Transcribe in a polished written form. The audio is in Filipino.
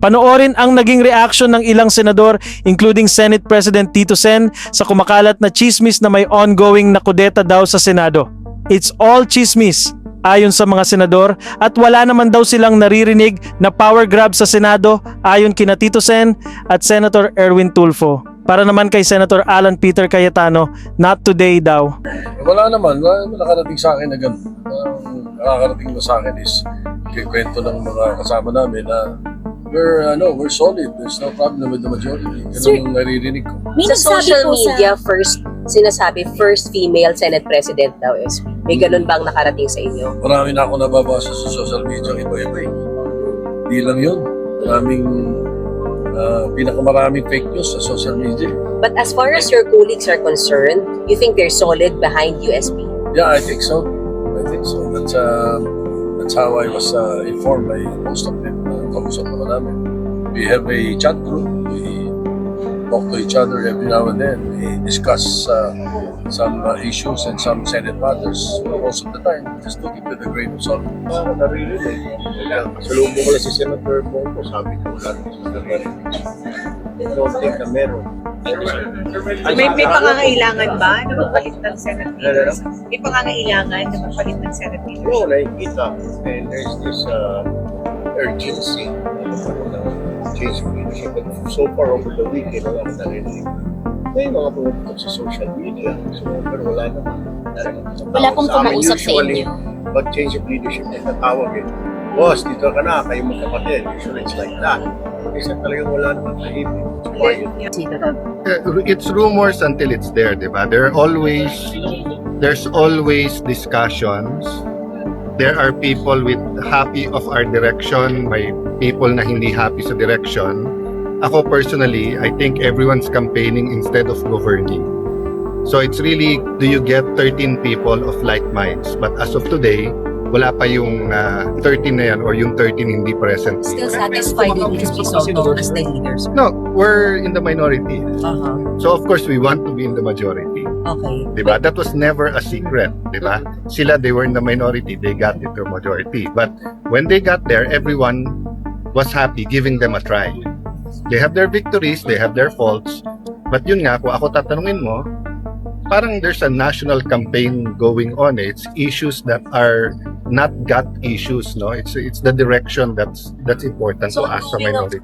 Panoorin ang naging reaction ng ilang senador including Senate President Tito Sen sa kumakalat na chismis na may ongoing na kudeta daw sa Senado. It's all chismis ayon sa mga senador at wala naman daw silang naririnig na power grab sa Senado ayon kina Tito Sen at Senator Erwin Tulfo. Para naman kay Senator Alan Peter Cayetano, not today daw. Wala naman nakarating sa akin na gano'n. Nakakarating mo sa akin is kwento ng mga kasama namin na we're solid. There's no problem with the majority. Ganun ang naririnig ko. Sa social media, first female Senate President daw is. May ganun bang nakarating sa inyo? Marami na ako nababasa sa social media, iba-iba eh. Di lang yun. Pinakamaraming fake news sa social media. But as far as your colleagues are concerned, you think they're solid behind USP? Yeah, I think so. That's how I was informed by most of them. Kausap naman namin. We have a chat group. We talk to each other every now and then. We discuss some issues and some Senate matters. Most of the time, just to keep it a grain of salt. Salubong ko lang si Senator Bongo, sabi ko wala naman sa naririnig. I don't think na meron. May pangangailangan ba na magpalit ng Senate leaders? May pangangailangan na magpalit ng Senate leaders? Oo, nakikita. And there's this urgency na change of leadership. But so far over the weekend, wala akong narinig. May mga pumupunta sa social media. So, pero wala naman. Wala pong kumausap sa Usually, inyo. pag change of leadership, natawag eh. Boss, dito ka na, kayo magkapatid. Usually it's like that. Kasi talagang wala naman tahimik. It's quiet. It's rumors until it's there, di ba? There's always discussions. There are people happy of our direction, may people na hindi happy sa direction. Ako personally, I think everyone's campaigning instead of governing. So it's really, do you get 13 people of like minds? But as of today, wala pa yung 13 na yan or yung 13 hindi present. Still satisfied with USP Soto as the leaders? No, we're in the minority. So of course, we want to be in the majority. Okay. Diba? That was never a secret. Diba? Sila, they were in the minority. They got into majority. But when they got there, everyone was happy giving them a try. They have their victories, they have their faults. But yun nga, kung ako tatanungin mo, parang there's a national campaign going on. It's issues that are not gut issues, no? It's the direction that's important to us sa minority.